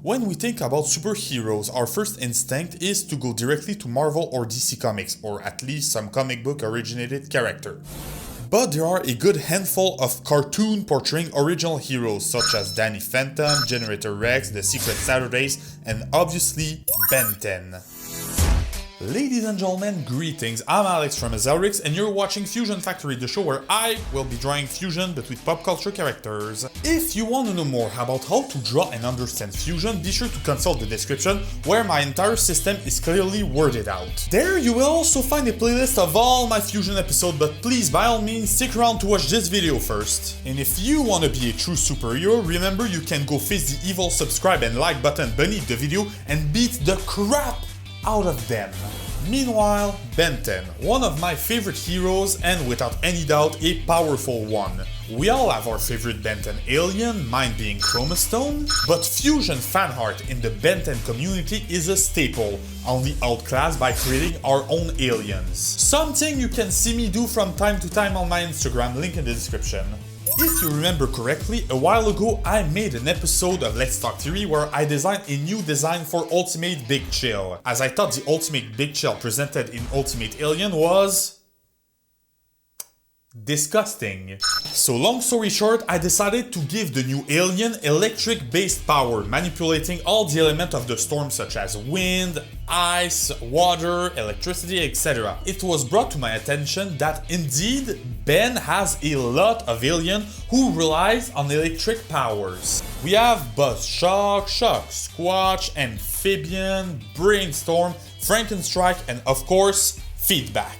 When we think about superheroes, our first instinct is to go directly to Marvel or DC Comics, or at least some comic book originated character. But there are a good handful of cartoon portraying original heroes such as Danny Phantom, Generator Rex, The Secret Saturdays, and obviously Ben 10. Ladies and gentlemen, greetings, I'm Alex from Elctric and you're watching Fusion Factory, the show where I will be drawing fusion between pop culture characters. If you want to know more about how to draw and understand fusion, be sure to consult the description where my entire system is clearly worded out. There you will also find a playlist of all my fusion episodes, but please by all means stick around to watch this video first. And if you want to be a true superhero, remember you can go face the evil subscribe and like button beneath the video and beat the crap out of them. Meanwhile, Ben 10, one of my favorite heroes and without any doubt a powerful one. We all have our favorite Ben 10 alien, mine being Chromastone, but fusion fan art in the Ben 10 community is a staple, only outclassed by creating our own aliens. Something you can see me do from time to time on my Instagram, link in the description. If you remember correctly, a while ago I made an episode of Let's Talk Theory where I designed a new design for Ultimate Big Chill, as I thought the Ultimate Big Chill presented in Ultimate Alien was disgusting. So long story short, I decided to give the new alien electric-based power, manipulating all the elements of the storm such as wind, ice, water, electricity, etc. It was brought to my attention that indeed Ben has a lot of aliens who relies on electric powers. We have Buzzshock, Shocksquatch, Amphibian, Brainstorm, Frankenstrike, and of course, Feedback.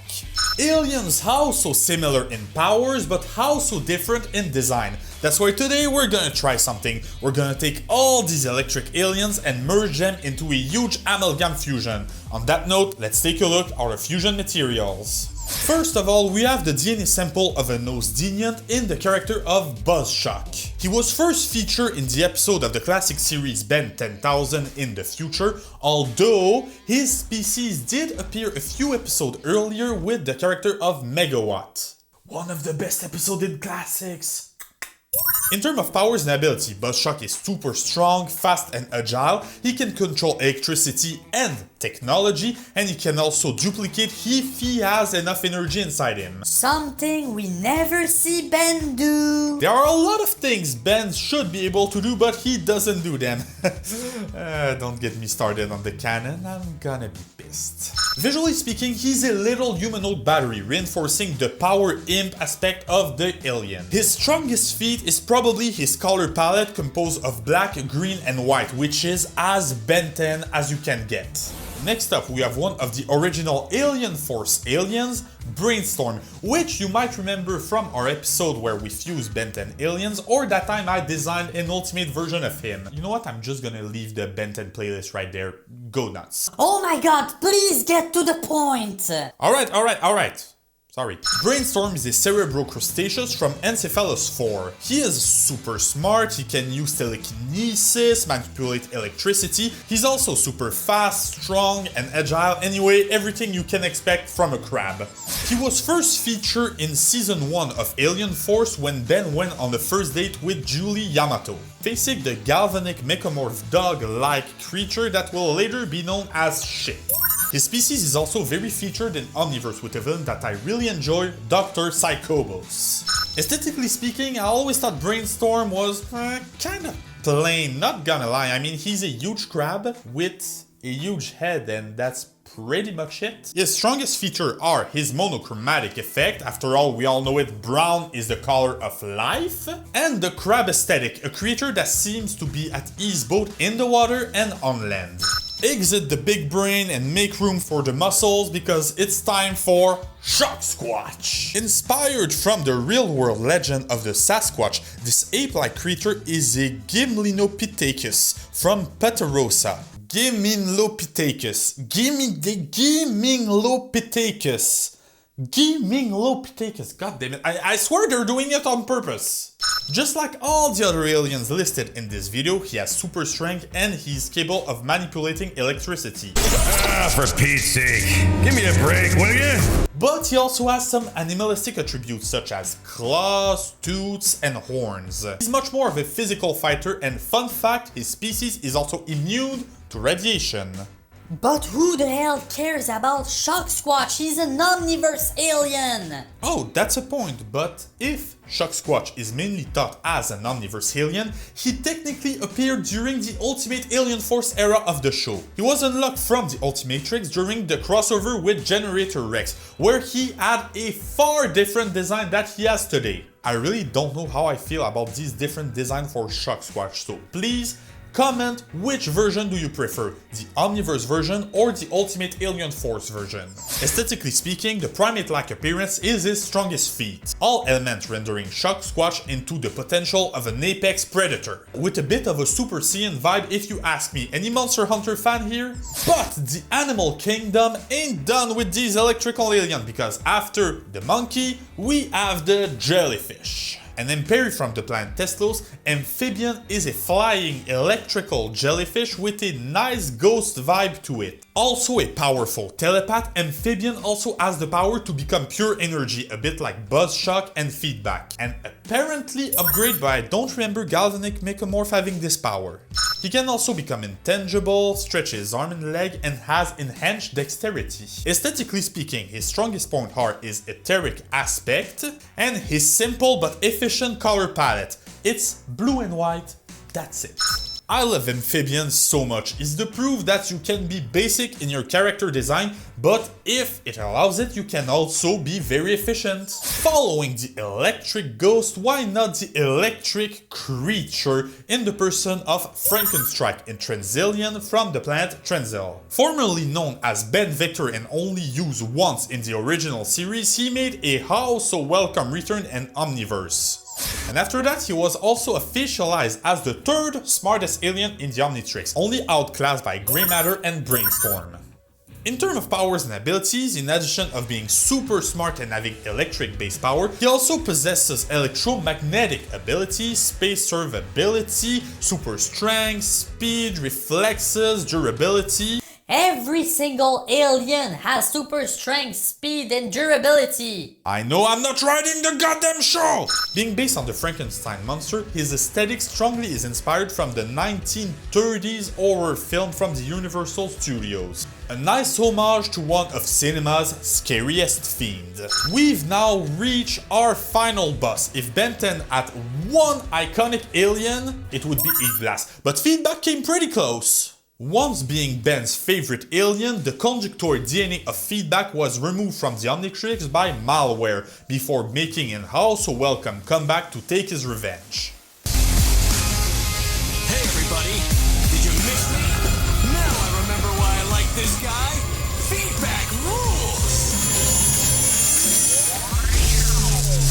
Aliens how so similar in powers, but how so different in design. That's why today we're gonna try something. We're gonna take all these electric aliens and merge them into a huge amalgam fusion. On that note, let's take a look at our fusion materials. First of all, we have the DNA sample of a nose deviant in the character of Buzzshock. He was first featured in the episode of the classic series Ben 10,000 in the future, although his species did appear a few episodes earlier with the character of Megawatt. One of the best episodes in classics. In terms of powers and ability, Buzzshock is super strong, fast and agile, he can control electricity and technology, and he can also duplicate if he has enough energy inside him. Something we never see Ben do. There are a lot of things Ben should be able to do, but he doesn't do them. Don't get me started on the cannon, I'm gonna be pissed. Visually speaking, he's a little humanoid battery, reinforcing the power imp aspect of the alien. His strongest feat is probably his color palette composed of black, green and white, which is as Ben 10 as you can get. Next up, we have one of the original Alienforce aliens, Brainstorm, which you might remember from our episode where we fused Ben 10 aliens, or that time I designed an ultimate version of him. You know what, I'm just gonna leave the Ben 10 playlist right there, go nuts. Oh my god, please get to the point! Alright. Sorry. Brainstorm is a cerebro-crustaceous from Encephalus 4. He is super smart, he can use telekinesis, manipulate electricity, he's also super fast, strong and agile, anyway, everything you can expect from a crab. He was first featured in Season 1 of Alienforce when Ben went on the first date with Julie Yamato, facing the galvanic mechamorph dog-like creature that will later be known as Shit. His species is also very featured in Omniverse with a villain that I really enjoy, Dr. Psychobos. Aesthetically speaking, I always thought Brainstorm was kind of plain, not gonna lie. I mean, he's a huge crab with a huge head and that's pretty much it. His strongest features are his monochromatic effect, after all we all know it, brown is the color of life, and the crab aesthetic, a creature that seems to be at ease both in the water and on land. Exit the big brain and make room for the muscles because it's time for Shocksquatch. Inspired from the real-world legend of the Sasquatch, this ape-like creature is a Gimlinopithecus from Paterosa. Gimlinopithecus. Gaming low Pithecus, goddammit, I swear they're doing it on purpose. Just like all the other aliens listed in this video, he has super strength and he's capable of manipulating electricity. Ah, for Pete's sake. Give me a break, will you? But he also has some animalistic attributes such as claws, tooths, and horns. He's much more of a physical fighter, and fun fact, his species is also immune to radiation. But who the hell cares about Shocksquatch? He's an omniverse alien! Oh, that's a point, but if Shocksquatch is mainly thought as an omniverse alien, he technically appeared during the Ultimate Alienforce era of the show. He was unlocked from the Ultimatrix during the crossover with Generator Rex, where he had a far different design that he has today. I really don't know how I feel about these different designs for Shocksquatch, so please comment which version do you prefer, the Omniverse version or the Ultimate Alienforce version. Aesthetically speaking, the primate-like appearance is his strongest feat, all elements rendering Shocksquatch into the potential of an apex predator, with a bit of a Super Saiyan vibe if you ask me. Any Monster Hunter fan here? But the animal kingdom ain't done with these electrical aliens, because after the monkey, we have the jellyfish. An imperi from the planet Teslos, Amphibian is a flying electrical jellyfish with a nice ghost vibe to it. Also a powerful telepath, Amphibian also has the power to become pure energy, a bit like Buzzshock and Feedback, and apparently upgrade, but I don't remember Galvanic Mechamorph having this power. He can also become intangible, stretch his arm and leg, and has enhanced dexterity. Aesthetically speaking, his strongest point are his etheric aspect and his simple but efficient color palette. It's blue and white, that's it. I love Amphibian so much. It's the proof that you can be basic in your character design, but if it allows it, you can also be very efficient. Following the electric ghost, why not the electric creature in the person of Frankenstrike, a Transillian from the planet Transil. Formerly known as Ben Victor and only used once in the original series, he made a how so welcome return in Omniverse. And after that, he was also officialized as the third smartest alien in the Omnitrix, only outclassed by Grey Matter and Brainstorm. In terms of powers and abilities, in addition of being super smart and having electric-based power, he also possesses electromagnetic abilities, space survivability, super strength, speed, reflexes, durability. Every single alien has super strength, speed, and durability. I know I'm not writing the goddamn show! Being based on the Frankenstein monster, his aesthetic strongly is inspired from the 1930s horror film from the Universal Studios. A nice homage to one of cinema's scariest fiends. We've now reached our final boss. If Ben 10 had one iconic alien, it would be Iglas, but Feedback came pretty close. Once being Ben's favorite alien, the conjunctoid DNA of Feedback was removed from the Omnitrix by malware, before making an also welcome comeback to take his revenge. Hey everybody, did you miss me? Now I remember why I like this guy. Feedback rules!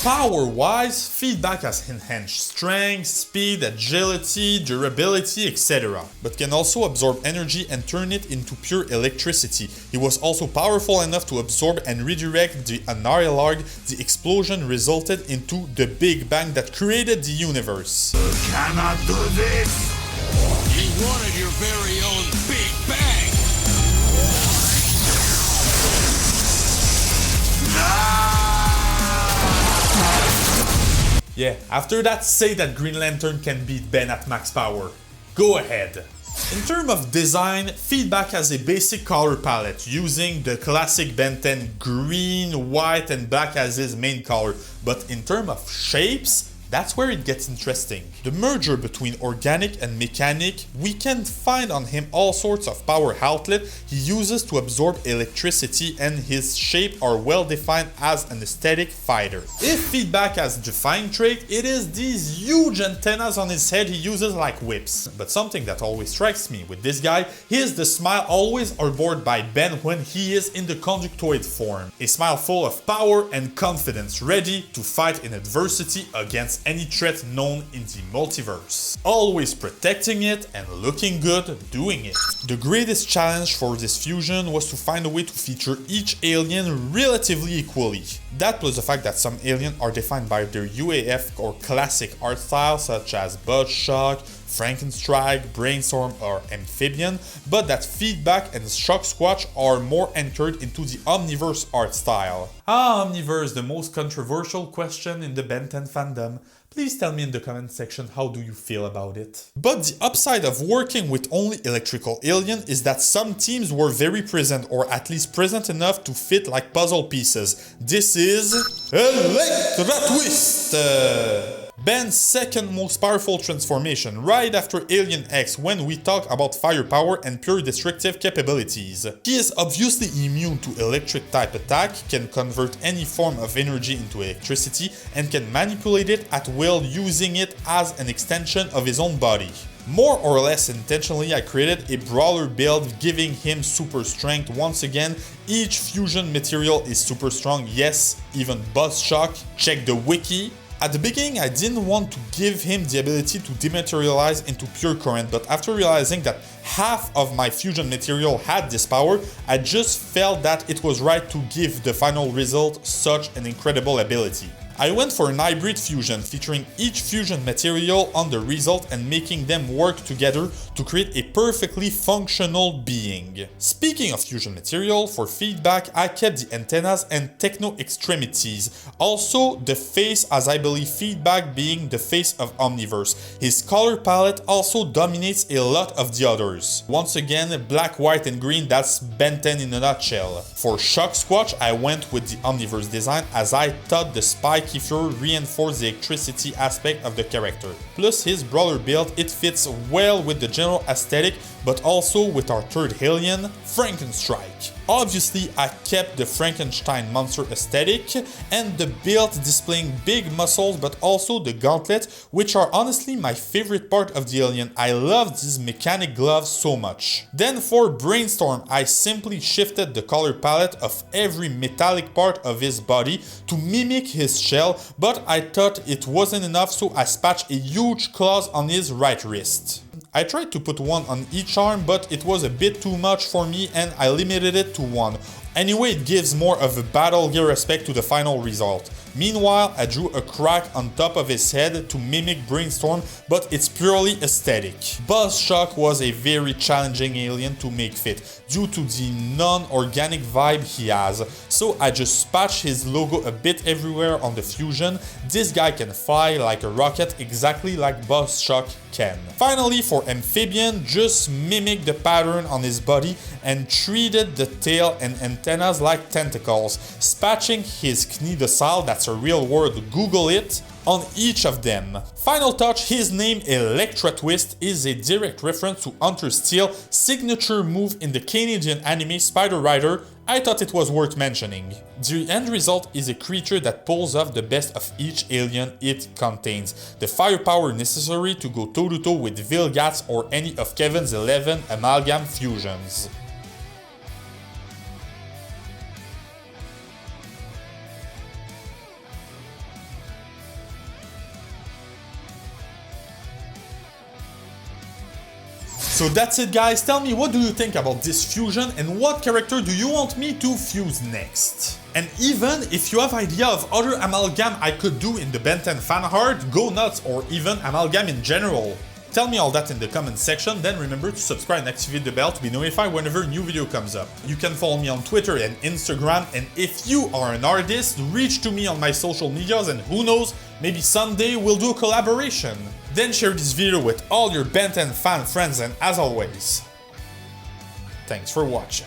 Power-wise, Feedback has enhanced strength, speed, agility, durability, etc. But can also absorb energy and turn it into pure electricity. He was also powerful enough to absorb and redirect the Anarilarg. The explosion resulted into the Big Bang that created the universe. Cannot do this! You wanted your very own Big Bang! Yeah, after that, say that Green Lantern can beat Ben at max power. Go ahead. In terms of design, Feedback has a basic color palette, using the classic Ben 10 green, white, and black as his main color. But in terms of shapes, that's where it gets interesting. The merger between organic and mechanic, we can find on him all sorts of power outlet he uses to absorb electricity, and his shape are well defined as an aesthetic fighter. If Feedback has a defining trait, it is these huge antennas on his head he uses like whips. But something that always strikes me with this guy is the smile always adored by Ben when he is in the conjunctoid form. A smile full of power and confidence, ready to fight in adversity against any threat known in the multiverse. Always protecting it and looking good doing it. The greatest challenge for this fusion was to find a way to feature each alien relatively equally. That plus the fact that some aliens are defined by their UAF or classic art style such as Buzzshock, Frankenstrike, Brainstorm or Amphibian, but that Feedback and Shocksquatch are more anchored into the Omniverse art style. Omniverse, the most controversial question in the Ben 10 fandom. Please tell me in the comment section how do you feel about it. But the upside of working with only electrical alien is that some teams were very present, or at least present enough to fit like puzzle pieces. This is Electratwist! Ben's second most powerful transformation, right after Alien X when we talk about firepower and pure destructive capabilities. He is obviously immune to electric type attack, can convert any form of energy into electricity, and can manipulate it at will using it as an extension of his own body. More or less intentionally, I created a brawler build giving him super strength. Once again, each fusion material is super strong, yes, even Buzzshock. Check the wiki. At the beginning, I didn't want to give him the ability to dematerialize into pure current, but after realizing that half of my fusion material had this power, I just felt that it was right to give the final result such an incredible ability. I went for an hybrid fusion, featuring each fusion material on the result and making them work together to create a perfectly functional being. Speaking of fusion material, for Feedback, I kept the antennas and techno extremities. Also, the face, as I believe Feedback being the face of Omniverse. His color palette also dominates a lot of the others. Once again, black, white and green, that's Ben 10 in a nutshell. For Shocksquatch, I went with the Omniverse design as I thought the spike Kiefer reinforced the electricity aspect of the character. Plus his brawler build, it fits well with the general aesthetic, but also with our third alien, Frankenstrike. Obviously, I kept the Frankenstein monster aesthetic and the build displaying big muscles, but also the gauntlet, which are honestly my favorite part of the alien. I love these mechanic gloves so much. Then for Brainstorm, I simply shifted the color palette of every metallic part of his body to mimic his shell, but I thought it wasn't enough, so I spatched a huge claws on his right wrist. I tried to put one on each arm, but it was a bit too much for me and I limited it to one. Anyway, it gives more of a battle gear aspect to the final result. Meanwhile, I drew a crack on top of his head to mimic Brainstorm, but it's purely aesthetic. Buzzshock was a very challenging alien to make fit, due to the non-organic vibe he has, so I just patched his logo a bit everywhere on the fusion. This guy can fly like a rocket, exactly like Buzzshock can. Finally, for Amphibian, just mimic the pattern on his body and treated the tail and antennas like tentacles, spatching his cnidocyle, that's a real word, Google it, on each of them. Final touch, his name Electratwist is a direct reference to Hunter Steele's signature move in the Canadian anime Spider Rider. I thought it was worth mentioning. The end result is a creature that pulls off the best of each alien it contains, the firepower necessary to go toe-to-toe with Vilgax or any of Kevin's 11 Amalgam fusions. So that's it guys, tell me what do you think about this fusion and what character do you want me to fuse next? And even if you have idea of other Amalgam I could do in the Ben 10 fan art, go nuts, or even Amalgam in general. Tell me all that in the comment section, then remember to subscribe and activate the bell to be notified whenever a new video comes up. You can follow me on Twitter and Instagram, and if you are an artist, reach to me on my social medias and who knows, maybe someday we'll do a collaboration. Then share this video with all your Ben 10 fan friends, and as always, thanks for watching.